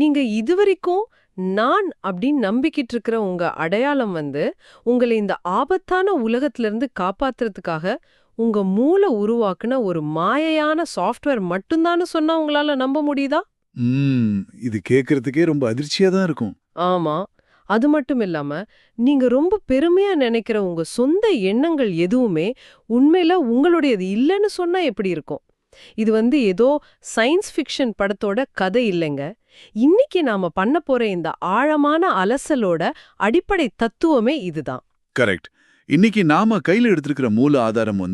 நீங்க இதுவரைக்கும் நான் அப்படின்னு நம்பிக்கிட்டு இருக்கிற உங்க அடையாளம் உங்களை இந்த ஆபத்தான உலகத்திலிருந்து காப்பாத்துறதுக்காக உங்க மூளை உருவாக்குன ஒரு மாயையான சாஃப்ட்வேர் மட்டும்தான்னு சொன்னா உங்களால நம்ப முடியுதா? ம் இது கேட்கறதுக்கே ரொம்ப அதிர்ச்சியா தான் இருக்கும். ஆமா. அது மட்டும் இல்லாம, நீங்க ரொம்ப பெருமையா நினைக்கிற உங்க சொந்த எண்ணங்கள் எதுவுமே உண்மையில உங்களுடையது இல்லன்னு சொன்னா எப்படி இருக்கும்? இது ஏதோ சயின்ஸ் ஃபிக்ஷன் படத்தோட கதை இல்லைங்க. இன்னைக்கு நாம பண்ண போற இந்த ஆழமான அலசலோட அடிப்படை தத்துவமே இதுதான். கரெக்ட். இன்னைக்கு நாம கையில எடுத்திருக்கிற மூல ஆதாரம்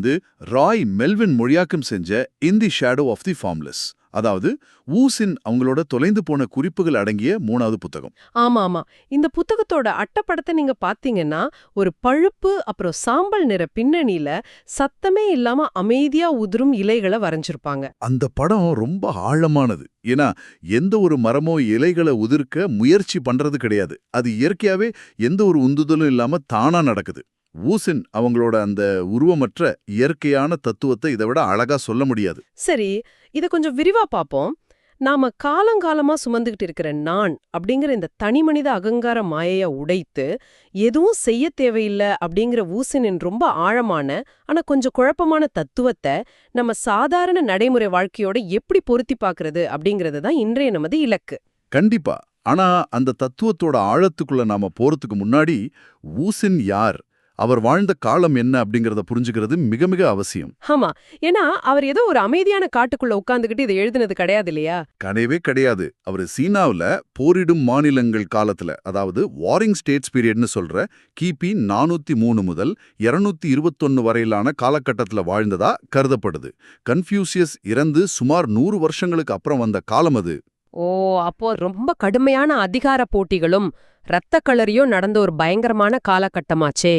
ராய் மெல்வின் மொழியாக்கம் செஞ்ச இன் தி ஷேடோ ஆஃப் தி ஃபார்ம்லெஸ், அதாவது வூசின் அவங்களோட தொலைந்து போன குறிப்புகள் அடங்கிய 3வது புத்தகம். ஆமா ஆமா. இந்த புத்தகத்தோட அட்டப்படத்தை நீங்க பாத்தீங்கன்னா, ஒரு பழுப்பு அப்புறம் சாம்பல் நிற பின்னணியில சத்தமே இல்லாம அமைதியா உதிரும் இலைகளை வரைஞ்சிருப்பாங்க. அந்த படம் ரொம்ப ஆழமானது. ஏன்னா எந்த ஒரு மரமோ இலைகளை உதிர்க்க முயற்சி பண்றது கிடையாது. அது இயற்கையாவே எந்த ஒரு உந்துதலும் இல்லாம தானா நடக்குது. வூசின் அவங்களோட அந்த உருவமற்ற இயற்கையான தத்துவத்தை இதை விட அழகா சொல்ல முடியாது. சரி, இத கொஞ்சம் விரிவா பாப்போம். நாம காலங்காலமா சுமந்துகிட்டு இருக்கிற நான் அப்படிங்கிற இந்த தனிமனித அகங்கார மாயைய உடைத்து எதுவும் செய்ய தேவையில்லை அப்படிங்கிற வூசினின் ரொம்ப ஆழமான ஆனா கொஞ்சம் குழப்பமான தத்துவத்தை நம்ம சாதாரண நடைமுறை வாழ்க்கையோட எப்படி பொருத்தி பார்க்கறது அப்படிங்கிறது தான் இன்றைய நமது இலக்கு. கண்டிப்பா. ஆனா அந்த தத்துவத்தோட ஆழத்துக்குள்ள நாம போறதுக்கு முன்னாடி வூசின் யார், அவர் வாழ்ந்த காலம் என்ன அப்படிங்கறத புரிஞ்சுக்கிறது மிக மிக அவசியம். ஆமா, ஏன்னா அவர் ஏதோ ஒரு அமைதியான காட்டுக்குள்ள உட்கார்ந்துகிட்டு இதை எழுதினது கிடையாது இல்லையா? கிடையவே கிடையாது. அவர் சீனாவுல போரிடும் மாநிலங்கள் காலத்துல, அதாவது வாரிங் ஸ்டேட்ஸ் பீரியட்னு சொல்ற கிபி 403 முதல் 221 வரையிலான காலகட்டத்துல வாழ்ந்ததா கருதப்படுது. கன்ஃபியூசியஸ் இறந்து சுமார் 100 வருஷங்களுக்கு அப்புறம் வந்த காலம் அது. ஓ, அப்போ ரொம்ப கடுமையான அதிகார போட்டிகளும் ரத்த களரியும் நடந்த ஒரு பயங்கரமான காலகட்டமாச்சே.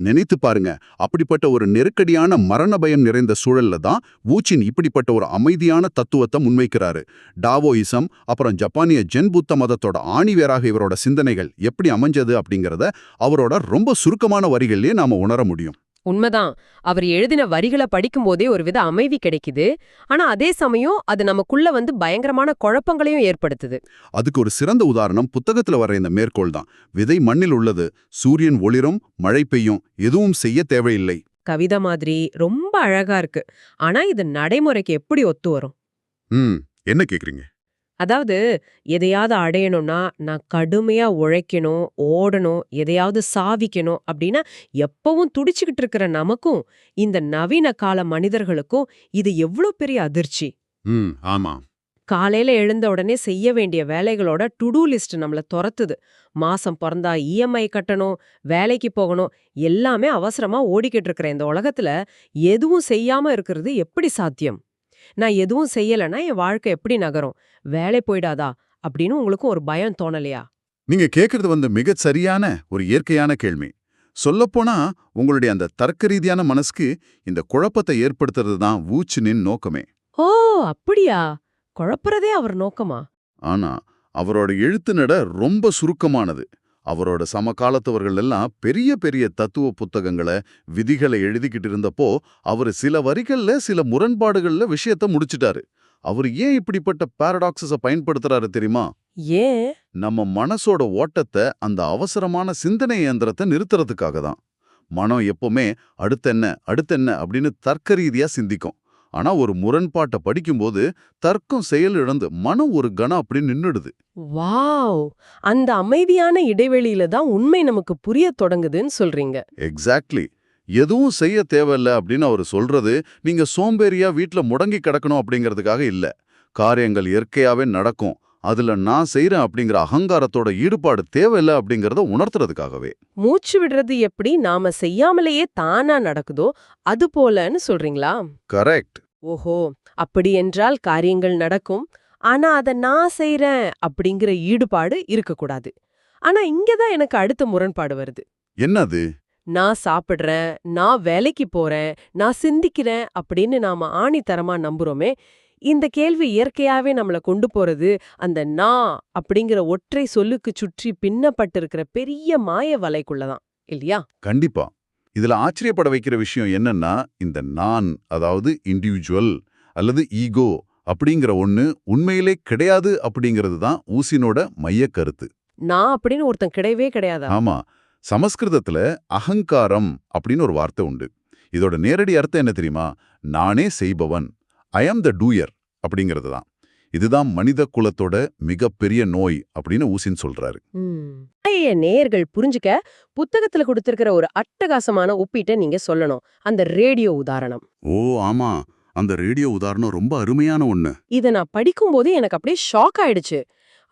நினைத்து பாருங்க. அப்படிப்பட்ட ஒரு நெருக்கடியான மரண பயம் நிறைந்த சூழல்ல தான் வூச்சின் இப்படிப்பட்ட ஒரு அமைதியான தத்துவத்தை முன்வைக்கிறாரு. டாவோயிசம் அப்புறம் ஜப்பானிய ஜென் புத்த மதத்தோட ஆணிவேராக இவரோட சிந்தனைகள் எப்படி அமைஞ்சது அப்படிங்கறத அவரோட ரொம்ப சுருக்கமான வரிகளிலே நாம உணர முடியும். உண்மைதான். அவர் எழுதின வரிகளை படிக்கும்போதே ஒரு வித அமைதி கிடைக்குது. ஆனா அதே சமயம் அது நமக்குள்ள பயங்கரமான குழப்பங்களையும் ஏற்படுத்துது. அதுக்கு ஒரு சிறந்த உதாரணம் புத்தகத்துல வர இந்த மேற்கோள் தான். விதை மண்ணில் உள்ளது, சூரியன் ஒளிரும், மழை பெய்யும், எதுவும் செய்ய தேவையில்லை. கவிதை மாதிரி ரொம்ப அழகா இருக்கு. ஆனா இது நடைமுறைக்கு எப்படி ஒத்து வரும்? என்ன கேக்குறீங்க? அதாவது எதையாவது அடையணும்னா நான் கடுமையா உழைக்கணும், ஓடணும், எதையாவது சாதிக்கணும் அப்படின்னா எப்பவும் துடிச்சுக்கிட்டு இருக்கிற நமக்கும் இந்த நவீன கால மனிதர்களுக்கும் இது எவ்வளவு பெரிய அதிர்ச்சி. ஆமா. காலையில எழுந்த உடனே செய்ய வேண்டிய வேலைகளோட டு டூ லிஸ்ட் நம்மள துரத்துது. மாசம் பிறந்தா இஎம்ஐ கட்டணும், வேலைக்கு போகணும், எல்லாமே அவசரமா ஓடிக்கிட்டு இருக்கிற இந்த உலகத்துல எதுவும் செய்யாம இருக்கிறது எப்படி சாத்தியம்? நான் எதுவும் செய்யலைன்னா என் வாழ்க்கை எப்படி நகரும்? வேலை போயிடாதா அப்படின்னு உங்களுக்கும் ஒரு பயம் தோணலையா? நீங்க கேக்குறது மிகச் சரியான ஒரு இயற்கையான கேள்வி. சொல்லப்போனா உங்களுடைய அந்த தர்க்க ரீதியான மனசுக்கு இந்த குழப்பத்தை ஏற்படுத்துறது தான் வூச்சினின் நோக்கமே. ஓ, அப்படியா? குழப்புறதே அவர் நோக்கமா? ஆனா அவரோட எழுத்து நட ரொம்ப சுருக்கமானது. அவரோட சமகாலத்தவர்கள் எல்லாம் பெரிய பெரிய தத்துவ புத்தகங்களை, விதிகளை எழுதிக்கிட்டு இருந்தப்போ அவர் சில வரிகள்ல சில முரண்பாடுகள்ல விஷயத்த முடிச்சிட்டாரு. அவர் ஏன் இப்படிப்பட்ட பாரடாக்ஸஸ பயன்படுத்துறாரு தெரியுமா? ஏன்? நம்ம மனசோட ஓட்டத்தை, அந்த அவசரமான சிந்தனை இயந்திரத்தை நிறுத்துறதுக்காக தான். மனம் எப்பவுமே அடுத்தென்ன அடுத்தென்ன அப்படின்னு தர்க்க ரீதியா சிந்திக்கும். ஆனா ஒரு முரண்பாட்டை படிக்கும்போது தர்க்கம் செயல் இழந்து மனம் ஒரு கணம் அப்படி நின்னுடுது. வாவ்! அந்த அமைதியான இடைவெளியில தான் உண்மை நமக்கு புரிய தொடங்குதுன்னு சொல்றீங்க. எக்ஸாக்ட்லி. எதுவும் செய்ய தேவையில்ல அப்படின்னு அவர் சொல்றது நீங்க சோம்பேறியா வீட்ல முடங்கி கிடக்கணும் அப்படிங்கிறதுக்காக இல்ல. காரியங்கள் இயற்கையாவே நடக்கும், அதுல நான் செய்யறேன் அப்படிங்கிற அகங்காரத்தோட ஈடுபாடு தேவையில்ல அப்படிங்கறத உணர்த்துறதுக்காகவே. மூச்சு விடுறது எப்படி நாம செய்யாமலேயே தானா நடக்குதோ அது போலன்னு சொல்றீங்களா? கரெக்ட். ஓஹோ, அப்படி என்றால் காரியங்கள் நடக்கும். ஆனா அத நான் செய்றேன் அப்படிங்கிற ஈடுபாடு இருக்கக்கூடாது. ஆனா இங்கதான் எனக்கு அடுத்த முரண்பாடு வருது. என்னது? நான் சாப்பிடுறேன், நான் வேலைக்கு போறேன், நான் சிந்திக்கிறேன் அப்படின்னு நாம ஆணித்தரமா நம்புறோமே, இந்த கேள்வி இயற்கையாவே நம்மள கொண்டு போறது அந்த நான் அப்படிங்கிற ஒற்றை சொல்லுக்கு சுற்றி பின்னப்பட்டிருக்கிற பெரிய மாய வலைக்குள்ளதான் இல்லையா? கண்டிப்பா. இதுல ஆச்சரியப்பட வைக்கிற விஷயம் என்னன்னா, இந்த நான், அதாவது இண்டிவிஜுவல் அல்லது ஈகோ அப்படிங்கிற ஒண்ணு உண்மையிலே கிடையாது அப்படிங்கிறது தான் ஊசினோட மையக் கருத்து. நான் அப்படின்னு ஒருத்தன் கிடையவே கிடையாதா? ஆமா, சமஸ்கிருதத்துல அகங்காரம் அப்படின்னு ஒரு வார்த்தை உண்டு. இதோட நேரடி அர்த்தம் என்ன தெரியுமா? நானே செய்பவன், ஐ ஆம் த டூயர் அப்படிங்கிறது தான். இதுதான் மனித குலத்தோட மிகப்பெரிய நோய் அப்படின்னு ஊசின் சொல்றாரு. நேயர்கள் புரிஞ்சுக்க புத்தகத்துல கொடுத்திருக்கிற ஒரு அட்டகாசமான ஒப்பீட்டை நீங்க சொல்லணும். அந்த ரேடியோ உதாரணம். ஓ ஆமா, அந்த ரேடியோ உதாரணம் ரொம்ப அருமையான ஒண்ணு. இத நான் படிக்கும்போது எனக்கு அப்படியே ஷாக் ஆயிடுச்சு.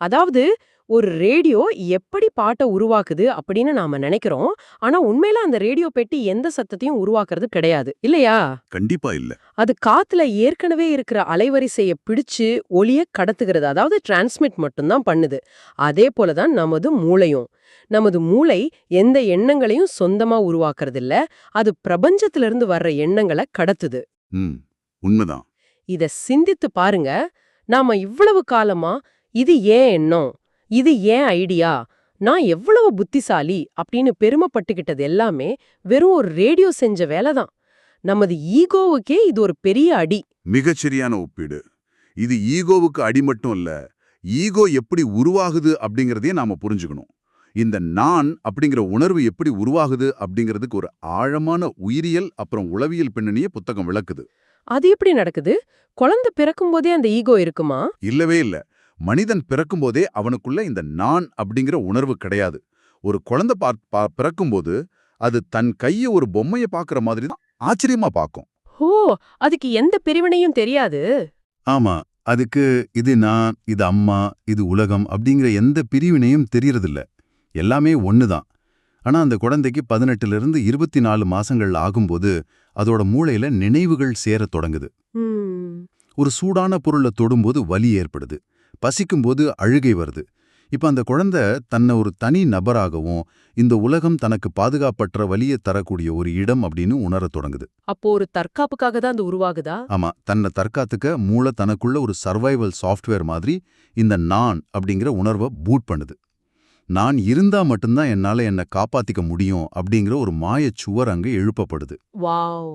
அதாவது ஒரு ரேடியோ எப்படி பாட்டை உருவாக்குது அப்படின்னு நாம நினைக்கிறோம். ஆனா உண்மையில அந்த ரேடியோ பெட்டி எந்த சத்தத்தையும் உருவாக்குறது கிடையாது, இல்லையா? கண்டிப்பா இல்ல. அது காத்துல ஏற்கனவே இருக்கிற அலைவரிசைய பிடிச்சு ஒலிய கடத்துகிறது, அதாவது டிரான்ஸ்மிட் மட்டும்தான் பண்ணுது. அதே போலதான் நமது மூளையும். நமது மூளை எந்த எண்ணங்களையும் சொந்தமா உருவாக்குறது இல்ல, அது பிரபஞ்சத்திலிருந்து வர்ற எண்ணங்களை கடத்துது. உண்மைதான். இத சிந்தித்து பாருங்க. நாம இவ்வளவு காலமா இது ஏன் எண்ணம், இது ஏன் ஐடியா, நான் எவ்வளவு புத்திசாலி அப்படின்னு பெருமைப்பட்டுக்கிட்டது எல்லாமே வெறும் ஒரு ரேடியோ செஞ்ச வேலைதான். நமது ஈகோவுக்கே இது ஒரு பெரிய அடி. மிகச்சரியான ஒப்பீடு. இது ஈகோவுக்கு அடி மட்டும் இல்ல, ஈகோ எப்படி உருவாகுது அப்படிங்கறதையே நாம புரிஞ்சுக்கணும். இந்த நான் அப்படிங்கிற உணர்வு எப்படி உருவாகுது அப்படிங்கிறதுக்கு ஒரு ஆழமான உயிரியல் அப்புறம் உளவியல் பின்னணியை புத்தகம் விளக்குது. அது எப்படி நடக்குது? குழந்தை பிறக்கும் போதே அந்த ஈகோ இருக்குமா? இல்லவே இல்ல. மனிதன் பிறக்கும்போதே அவனுக்குள்ள இந்த நான் அப்படிங்கிற உணர்வு கிடையாது. ஒரு குழந்தை பிறக்கும்போது அது தன் கைய ஒரு பொம்மையை பார்க்குற மாதிரி தான் ஆச்சரியமா பார்க்கும். ஓ, அதுக்கு எந்த பிரிவினையும் தெரியாது. ஆமா, அதுக்கு இது நான், இது அம்மா, இது உலகம் அப்படிங்கிற எந்த பிரிவினையும் தெரியறதில்ல. எல்லாமே ஒண்ணுதான். ஆனா அந்த குழந்தைக்கு 18லிருந்து 24 மாசங்கள் ஆகும்போது அதோட மூளையில நினைவுகள் சேரத் தொடங்குது. ஒரு சூடான பொருளை தொடும்போது வலி ஏற்படுது, பசிக்கும்போது அழுகை வருது. இப்ப அந்த குழந்தை தன்னை ஒரு தனி நபராகவும் இந்த உலகம் தனக்கு பாதுகாப்பற்ற வலியை தரக்கூடிய ஒரு இடம் அப்படின்னு உணரத் தொடங்குது. அப்போ ஒரு தற்காப்புக்காக தான் அது உருவாகுதா? ஆமா, தன்னை தற்காத்துக்க மூளை தனக்குள்ள ஒரு சர்வைவல் சாஃப்ட்வேர் மாதிரி இந்த நான் அப்படிங்கிற உணர்வை பூட் பண்ணுது. நான் இருந்தா மட்டும்தான் என்னால என்னை காப்பாத்திக்க முடியும் அப்படிங்கிற ஒரு மாயச் சுவர் அங்க எழுப்பப்படுது. வாவ்!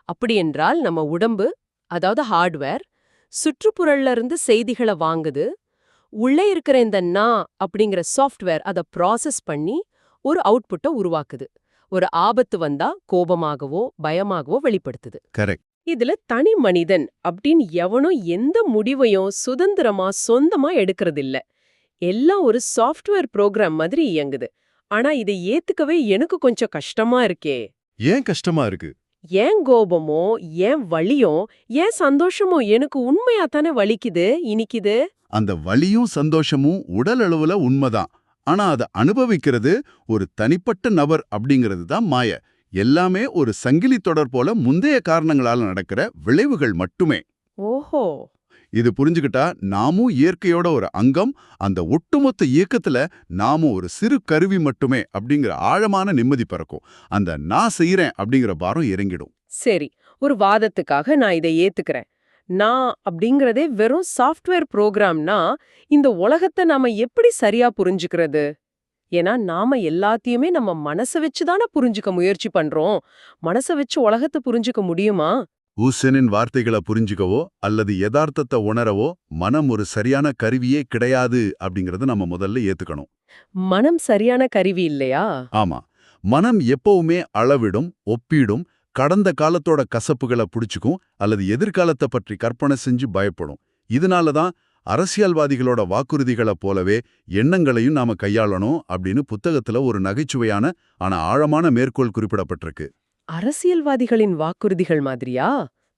அப்படி என்றால் நம்ம உடம்பு, அதாவது ஹார்ட்வேர், சுற்றுப்புறல்ல இருந்து செய்திகளை வாங்குது. உள்ளே இருக்கிற இந்த நான் அப்படிங்கிற சாஃப்ட்வேர் அதை ப்ராசஸ் பண்ணி ஒரு அவுட்புட்டை உருவாக்குது. ஒரு ஆபத்து வந்தா கோபமாகவோ பயமாகவோ வெளிப்படுத்துது. கரெக்ட். இதுல தனி மனிதன் அப்படின்னு எவனும் எந்த முடிவையும் சுதந்திரமா சொந்தமா எடுக்கிறதில்ல. எல்லாம் ஒரு சாஃப்ட்வேர் ப்ரோக்ராம் மாதிரி இயங்குது. ஆனா இதை ஏத்துக்கவே எனக்கு கொஞ்சம் கஷ்டமா இருக்கே. ஏன் கஷ்டமா இருக்கு? ஏன் கோபமோ, ஏன் வலியோ, ஏன் சந்தோஷமோ எனக்கு உண்மையா தானே வலிக்குது, இனிக்குது. அந்த வலியும் சந்தோஷமும் உடல் அளவுல உண்மைதான். ஆனா அதை அனுபவிக்கிறது ஒரு தனிப்பட்ட நபர் அப்படிங்கிறது தான் மாய. எல்லாமே ஒரு சங்கிலி தொடர் போல முந்தைய காரணங்களால நடக்கிற விளைவுகள் மட்டுமே. ஓஹோ. இது புரிஞ்சுக்கிட்டா நாமும் இயற்கையோட ஒரு அங்கம், அந்த ஒட்டுமொத்த இயக்கத்துல நாமும் ஒரு சிறு கருவி மட்டுமே அப்படிங்கிற ஆழமான நிம்மதி பிறக்கும். அந்த நான் செய்யறேன் அப்படிங்கிற பாரம் இறங்கிடும். சரி, ஒரு வாதத்துக்காக நான் இதை ஏத்துக்கிறேன். நான் அப்படிங்கறதே வெறும் சாஃப்ட்வேர் ப்ரோக்ராம்னா இந்த உலகத்தை நாம எப்படி சரியா புரிஞ்சுக்கிறது? ஏன்னா நாம எல்லாத்தையுமே நம்ம மனசை வச்சுதானே புரிஞ்சுக்க முயற்சி பண்றோம். மனசை வச்சு உலகத்தை புரிஞ்சுக்க முடியுமா? ஊசனின் வார்த்தைகளை புரிஞ்சுக்கவோ அல்லது யதார்த்தத்தை உணரவோ மனம் ஒரு சரியான கருவியே கிடையாது அப்படிங்கறத நம்ம முதல்ல ஏத்துக்கணும். மனம் சரியான கருவி இல்லையா? ஆமா, மனம் எப்பவுமே அளவிடும், ஒப்பிடும், கடந்த காலத்தோட கசப்புகளை புடிச்சுக்கும் அல்லது எதிர்காலத்தை பற்றி கற்பனை செஞ்சு பயப்படும். இதனாலதான் அரசியல்வாதிகளோட வாக்குறுதிகளை போலவே எண்ணங்களையும் நாம கையாளணும் அப்படின்னு புத்தகத்துல ஒரு நகைச்சுவையான ஆனா ஆழமான மேற்கோள் குறிப்பிடப்பட்டிருக்கு. அரசியல்வாதிகளின் வாக்குறுதிகள் மாதிரியா?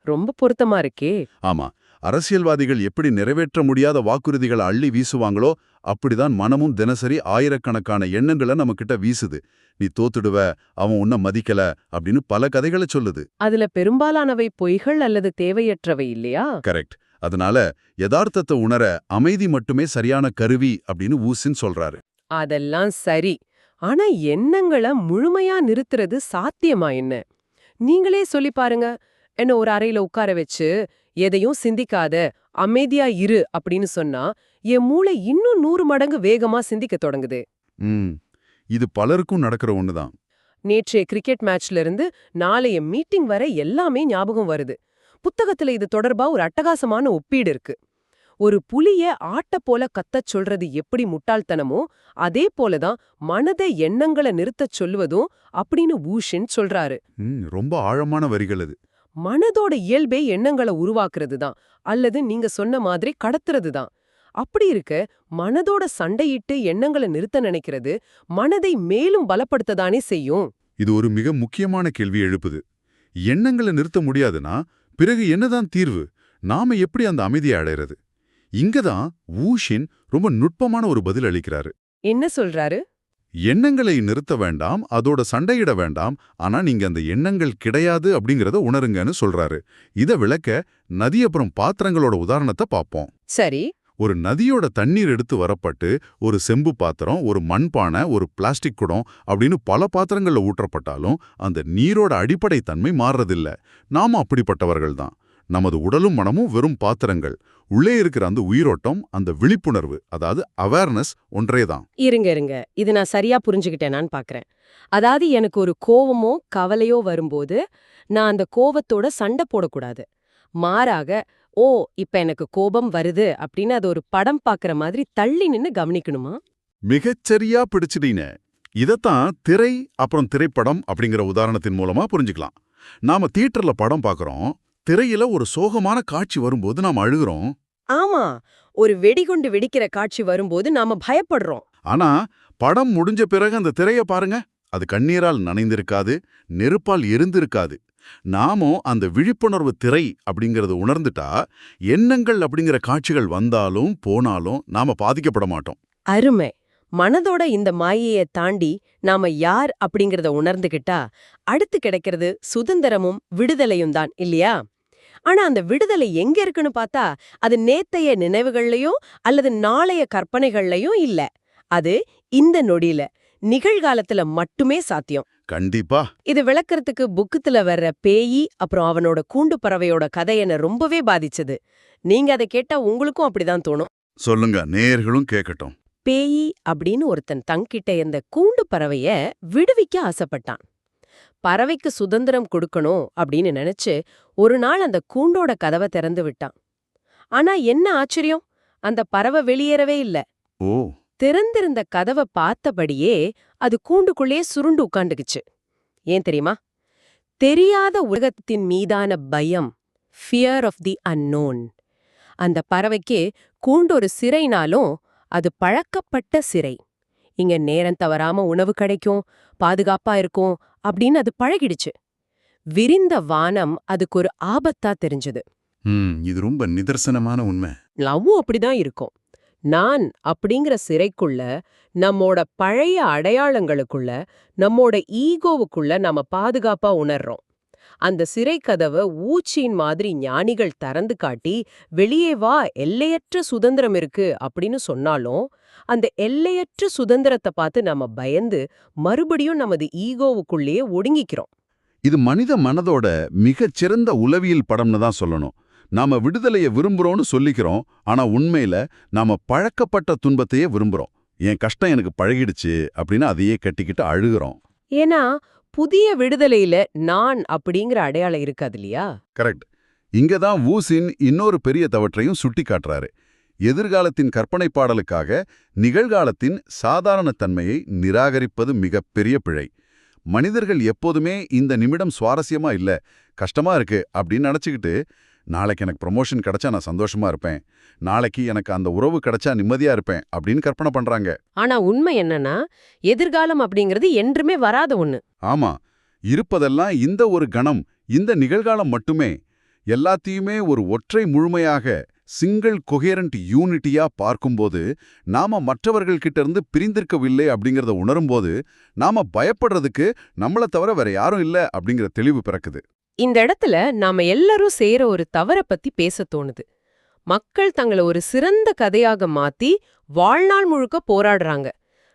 ரொம்ப பொருத்தமா இருக்கே. ஆமா, அரசியல்வாதிகள் எப்படி நிறைவேற்ற முடியாத வாக்குறுதிகளை அள்ளி வீசுவாங்களோ அப்படிதான் மனமும் தினசரி ஆயிரக்கணக்கான எண்ணங்களை நம்ம கிட்ட வீசுது. நீ தோத்துடுவ, அவன் உன்னை மதிக்கல அப்படின்னு பல கதைகளை சொல்லுது. அதுல பெரும்பாலானவை பொய்கள் அல்லது தேவையற்றவை இல்லையா? கரெக்ட். அதனால யதார்த்தத்தை உணர அமைதி மட்டுமே சரியான கருவி அப்படின்னு ஊசின் சொல்றாரு. அதெல்லாம் சரி. ஆனா எண்ணங்களை முழுமையா நிறுத்துறது சாத்தியமா என்ன? நீங்களே சொல்லி பாருங்க. என்ன ஒரு அறையில உட்கார வச்சு எதையும் சிந்திக்காத, அமைதியா இரு அப்படின்னு சொன்னா என் மூளை இன்னும் 100 மடங்கு வேகமா சிந்திக்க தொடங்குது. இது பலருக்கும் நடக்கிற ஒண்ணுதான். நேற்றைய கிரிக்கெட் மேட்ச்ல இருந்து நாளைய மீட்டிங் வரை எல்லாமே ஞாபகம் வருது. புத்தகத்துல இது தொடர்பா ஒரு அட்டகாசமான ஒப்பீடு இருக்கு. ஒரு புலிய ஆட்ட போல கத்தச் சொல்றது எப்படி முட்டாள்தனமோ அதே போலதான் மனதை எண்ணங்களை நிறுத்தச் சொல்லுவதும் அப்படின்னு வூஷின் சொல்றாரு. ரொம்ப ஆழமான வரிகள் அது. மனதோட இயல்பே எண்ணங்களை உருவாக்குறது தான், அல்லது நீங்க சொன்ன மாதிரி கடத்துறது தான். அப்படி இருக்க மனதோட சண்டையிட்டு எண்ணங்களை நிறுத்த நினைக்கிறது மனதை மேலும் பலப்படுத்ததானே செய்யும். இது ஒரு மிக முக்கியமான கேள்வி எழுப்புது. எண்ணங்களை நிறுத்த முடியாதுன்னா பிறகு என்னதான் தீர்வு? நாம எப்படி அந்த அமைதியை அடையிறது? இங்கதான் வூஷின் ரொம்ப நுட்பமான ஒரு பதில் அளிக்கிறாரு. என்ன சொல்றாரு? எண்ணங்களை நிறுத்த வேண்டாம், அதோட சண்டையிட வேண்டாம், ஆனா நீங்க அந்த எண்ணங்கள் கிடையாது அப்படிங்கறத உணருங்கன்னு சொல்றாரு. இத விளக்க நதி அப்புறம் பாத்திரங்களோட உதாரணத்தை பார்ப்போம். சரி. ஒரு நதியோட தண்ணீர் எடுத்து வரப்பட்டு ஒரு செம்பு பாத்திரம், ஒரு மண்பானை, ஒரு பிளாஸ்டிக் குடம் அப்படின்னு பல பாத்திரங்கள்ல ஊற்றப்பட்டாலும் அந்த நீரோட அடிப்படை தன்மை மாறுறதில்ல. நாம அப்படிப்பட்டவர்கள் தான். நமது உடலும் மனமும் வெறும் பாத்திரங்கள். உள்ளே இருக்கிற அந்த உயிரோட்டம், அந்த விழிப்புணர்வு, அதாவது அவேர்னஸ் ஒன்றேதான். இருங்க, இது நான் சரியா புரிஞ்சுக்கிட்டேனான்னு பாக்குறேன். அதாவது எனக்கு ஒரு கோவமோ கவலையோ வரும்போது நான் அந்த கோவத்தோட சண்டை போடக்கூடாது. மாறாக, ஓ இப்ப எனக்கு கோபம் வருது அப்படின்னு அது ஒரு படம் பாக்குற மாதிரி தள்ளி நின்னு கவனிக்கணுமா? மிகச்சரியா பிடிச்சிட்டீங்க. இதத்தான் திரை அப்புறம் திரைப்படம் அப்படிங்கிற உதாரணத்தின் மூலமா புரிஞ்சுக்கலாம். நாம தியேட்டர்ல படம் பார்க்கறோம். திரையில ஒரு சோகமான காட்சி வரும்போது நாம அழுகுறோம். ஆமா, ஒரு வெடிகுண்டு வெடிக்கிற காட்சி வரும்போது நாம பயப்படுறோம். ஆனா படம் முடிஞ்ச பிறகு அந்த திரைய பாருங்க, அது கண்ணீரால் நனைந்திருக்காது, நெருப்பால் எரிந்திருக்காது. நாமும் அந்த விழிப்புணர்வு திரை அப்படிங்கறத உணர்ந்துட்டா எண்ணங்கள் அப்படிங்கிற காட்சிகள் வந்தாலும் போனாலும் நாம பாதிக்கப்பட மாட்டோம். அருமை. மனதோட இந்த மாயையை தாண்டி நாம யார் அப்படிங்கறத உணர்ந்துகிட்டா அடுத்து கிடைக்கிறது சுதந்திரமும் விடுதலையும் தான், இல்லையா? ஆனா அந்த விடுதலை எங்க இருக்குன்னு பார்த்தா அது நேத்தைய நினைவுகள்லயும் அல்லது நாளைய கற்பனைகள்லயும் இல்ல. அது இந்த நொடியில, நிகழ்காலத்துல மட்டுமே சாத்தியம். கண்டிப்பா. இது விளக்கறதுக்கு புக்குத்துல வர்ற பேயி அப்புறம் அவனோட கூண்டு பறவையோட கதை என்ன ரொம்பவே பாதிச்சது. நீங்க அதை கேட்டா உங்களுக்கும் அப்படிதான் தோணும். சொல்லுங்க, நேயர்களும் கேட்கட்டும். பேயி அப்படின்னு ஒருத்தன் தங்கிட்ட இந்த கூண்டு பறவைய விடுவிக்க ஆசைப்பட்டான். பறவைக்கு சுதந்திரம் கொடுக்கணும் அப்படின்னு நினைச்சு ஒரு நாள் அந்த கூண்டோட கதவை திறந்து விட்டான். ஆனா என்ன ஆச்சரியம், அந்த பறவை வெளியேறவே இல்ல. ஓ. திறந்திருந்த கதவை பார்த்தபடியே அது கூண்டுக்குள்ளே சுருண்டு உட்காந்துக்குச்சு. ஏன் தெரியுமா? தெரியாத உலகத்தின் மீதான பயம், ஃபியர் ஆஃப் தி அன்னோன். அந்த பறவைக்கு கூண்டு ஒரு சிறைனாலும் அது பழக்கப்பட்ட சிறை. இங்க நேரம் தவறாம உணவு கிடைக்கும், பாதுகாப்பா இருக்கும் அப்படின்னு அது பழகிடுச்சு. விரிந்த வானம் அதுக்கு ஒரு ஆபத்தா தெரிஞ்சது. இது ரொம்ப நிதர்சனமான உண்மை. லவ்வும் அப்படிதான் இருக்கும். நான் அப்படிங்கிற சிறைக்குள்ள, நம்மோட பழைய அடையாளங்களுக்குள்ள, நம்மோட ஈகோவுக்குள்ள நாம பாதுகாப்பா உணர்றோம். அந்த சிறை கதவை ஊச்சியின் மாதிரி ஞானிகள் திறந்து காட்டி வெளியே வா, எல்லையற்ற சுதந்திரம் இருக்கு அப்படின்னு சொன்னாலும் அந்த எல்லையற்ற சுதந்திரத்தை பார்த்து நம்ம பயந்து மறுபடியும் நமது ஈகோவுக்குள்ளேயே ஒடுங்கிக்கிறோம். இது மனித மனதோட மிகச்சிறந்த உளவியல் படம்னு தான் சொல்லணும். நாம விடுதலையை விரும்புறோம்னு சொல்லிக்கிறோம், ஆனா உண்மையில நாம பழக்கப்பட்ட துன்பத்தையே விரும்புறோம். என் கஷ்டம் எனக்கு பழகிடுச்சு அப்படின்னு அதையே கட்டிக்கிட்டு அழுகுறோம். ஏன்னா புதிய விடுதலையில நான் அப்படிங்கிற அடையாளம் இருக்காது இல்லையா? கரெக்ட். இங்கதான் வூசின் இன்னொரு பெரிய தவற்றையும் சுட்டி காட்டுறாரு. எதிர்காலத்தின் கற்பனை பாடலுக்காக நிகழ்காலத்தின் சாதாரண தன்மையை நிராகரிப்பது மிகப்பெரிய பிழை. மனிதர்கள் எப்போதுமே இந்த நிமிடம் சுவாரஸ்யமா இல்ல, கஷ்டமா இருக்கு அப்படின்னு நினைச்சுக்கிட்டு, நாளைக்கு எனக்கு ப்ரமோஷன் கிடைச்சா நான் சந்தோஷமா இருப்பேன், நாளைக்கு எனக்கு அந்த உறவு கிடைச்சா நிம்மதியா இருப்பேன் அப்படின்னு கற்பனை பண்றாங்க. ஆனா உண்மை என்னன்னா, எதிர்காலம் அப்படிங்கிறது என்றுமே வராத ஒண்ணு. ஆமா, இருப்பதெல்லாம் இந்த ஒரு கணம், இந்த நிகழ்காலம் மட்டுமே. எல்லாத்தையுமே ஒரு ஒற்றை முழுமையாக, சிங்கிள் கொஹேரண்ட் யூனிட்டியா பார்க்கும்போது நாம மற்றவர்கள் கிட்ட இருந்து பிரிந்திருக்கவில்லை அப்படிங்கறத உணரும்போது நாம பயப்படுறதுக்கு நம்மள தவிர வேற யாரும் இல்ல அப்படிங்கிற தெளிவு பிறக்குது. இந்த இடத்துல நாம எல்லாரும் செய்யற ஒரு தவற பத்தி பேச தோணுது. மக்கள் தங்களை ஒரு சிறந்த கதையாக மாத்தி வாழ்நாள் முழுக்க போராடுறாங்க.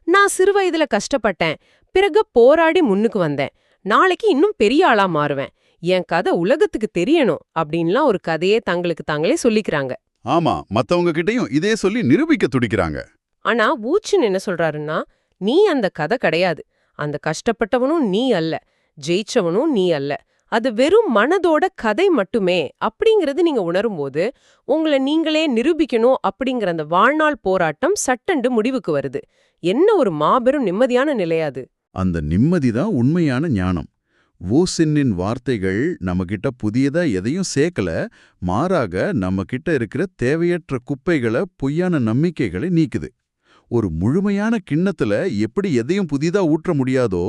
நான் சிறுவயதுல கஷ்டப்பட்டேன், பிறகு போராடி முன்னுக்கு வந்தேன், நாளைக்கு இன்னும் பெரிய ஆளா மாறுவேன், என் கதை உலகத்துக்கு தெரியணும் அப்படின்லாம் ஒரு கதையே தங்களுக்கு தாங்களே சொல்லிக்கிறாங்க. ஆமா, மத்தவங்க கிட்டயும் இதே சொல்லி நிரூபிக்க துடிக்கிறாங்க. ஆனா வூச்சின் என்ன சொல்றாருன்னா, நீ அந்த கதை கிடையாது, அந்த கஷ்டப்பட்டவனும் நீ அல்ல, ஜெயிச்சவனும் நீ அல்ல, அது வெறும் மனதோட கதை மட்டுமே அப்படிங்கறது நீங்க உணரும்போது உங்களை நீங்களே நிரூபிக்கணும் அப்படிங்கிற அந்த வாழ்நாள் போராட்டம் சட்டென்று முடிவுக்கு வருது. என்ன ஒரு மாபெரும் நிம்மதியான நிலையாது. அந்த நிம்மதிதான் உண்மையான ஞானம். வுசின்னின் வார்த்தைகள் நம்மகிட்ட புதியதா எதையும் சேர்க்கல, மாறாக நம்மகிட்ட இருக்கிற தேவையற்ற குப்பைகளை, பொய்யான நம்பிக்கைகளை நீக்குது. ஒரு முழுமையான கிண்ணத்துல எப்படி எதையும் புதிதா ஊற்ற முடியாதோ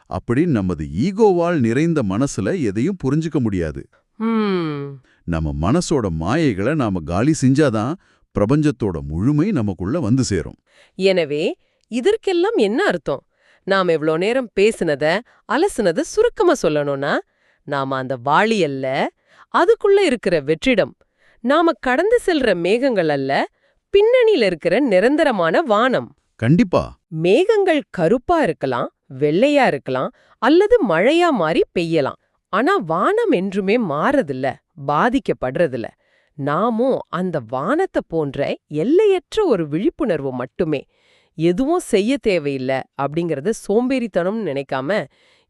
அப்படி நமது ஈகோவால் நிறைந்த மனசுல எதையும் புரிஞ்சுக்க முடியாது. நம்ம மனசோட மாயைகளை நாம காலி செஞ்சாதான் பிரபஞ்சத்தோட முழுமை நமக்குள்ள வந்து சேரும். எனவே இதற்கெல்லாம் என்ன அர்த்தம்? நாம இவ்ளோ நேரம் பேசினத அலசுனத சுருக்கமா சொல்லணும்னா, நாம அந்த வாளி அல்ல, அதுக்குள்ள இருக்கிற வெற்றிடம். நாம கடந்து செல்ற மேகங்கள் அல்ல, பின்னணியில இருக்கிற நிரந்தரமான வானம். கண்டிப்பா. மேகங்கள் கருப்பா இருக்கலாம், வெள்ளையா இருக்கலாம், அல்லது மழையா மாறி பெய்யலாம். ஆனா வானம் என்றுமே மாறதில்ல, பாதிக்கப்படுறதில்ல. நாமும் அந்த வானத்தை போன்ற எல்லையற்ற ஒரு விழிப்புணர்வு மட்டுமே. எதுவும் செய்ய தேவையில்ல அப்படிங்கறது சோம்பேறித்தனம்னு நினைக்காம,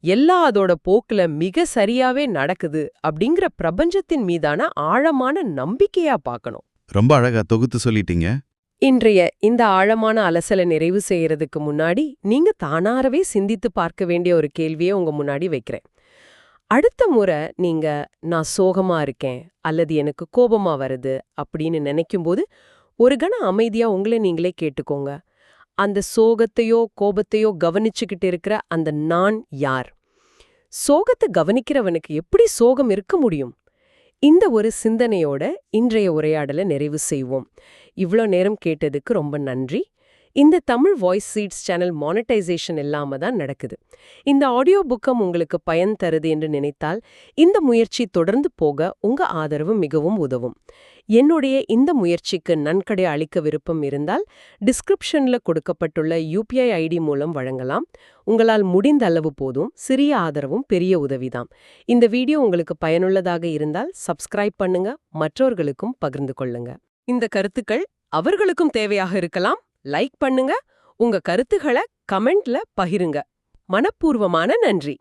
எல்லாம் அதோட போக்குல மிக சரியாவே நடக்குது அப்படிங்கிற பிரபஞ்சத்தின் மீதான ஆழமான நம்பிக்கையா பார்க்கணும். ரொம்ப அழகா தொகுத்து சொல்லிட்டீங்க. இன்றைய இந்த ஆழமான அலசலை நிறைவு செய்யறதுக்கு முன்னாடி நீங்க தானாரவே சிந்தித்து பார்க்க வேண்டிய ஒரு கேள்வியை உங்க முன்னாடி வைக்கிறேன். அடுத்த முறை நீங்க நான் சோகமா இருக்கேன் அல்லது எனக்கு கோபமா வருது அப்படின்னு நினைக்கும்போது ஒரு கணம் அமைதியா உங்களை நீங்களே கேட்டுக்கோங்க. அந்த சோகத்தையோ கோபத்தையோ கவனிச்சுக்கிட்டு இருக்கிற அந்த நான் யார்? சோகத்தை கவனிக்கிறவனுக்கு எப்படி சோகம் இருக்க முடியும்? இந்த ஒரு சிந்தனையோட இன்றைய உரையாடலை நிறைவு செய்வோம். இவ்ளோ நேரம் கேட்டதுக்கு ரொம்ப நன்றி. இந்த Tamil voice seeds channel monetisation இல்லாம தான் நடக்குது. இந்த ஆடியோ புக்கம் உங்களுக்கு பயன் தருது என்று நினைத்தால் இந்த முயற்சி தொடர்ந்து போக உங்க ஆதரவு மிகவும் உதவும். என்னுடைய இந்த முயற்சிக்கு நன்கொடை அளிக்க விருப்பம் இருந்தால் டிஸ்கிரிப்ஷன்ல கொடுக்கப்பட்டுள்ள UPI ID மூலம் வழங்கலாம். உங்களால் முடிந்த அளவு போதும். சிறிய ஆதரவும் பெரிய உதவிதான். இந்த வீடியோ உங்களுக்கு பயனுள்ளதாக இருந்தால் சப்ஸ்கிரைப் பண்ணுங்க, மற்றவர்களுக்கும் பகிர்ந்து கொள்ளுங்க. இந்த கருத்துக்கள் அவர்களுக்கும் தேவையாக இருக்கலாம். லைக் பண்ணுங்க, உங்க கருத்துக்களை கமெண்ட்ல பகிருங்க. மனப்பூர்வமான நன்றி.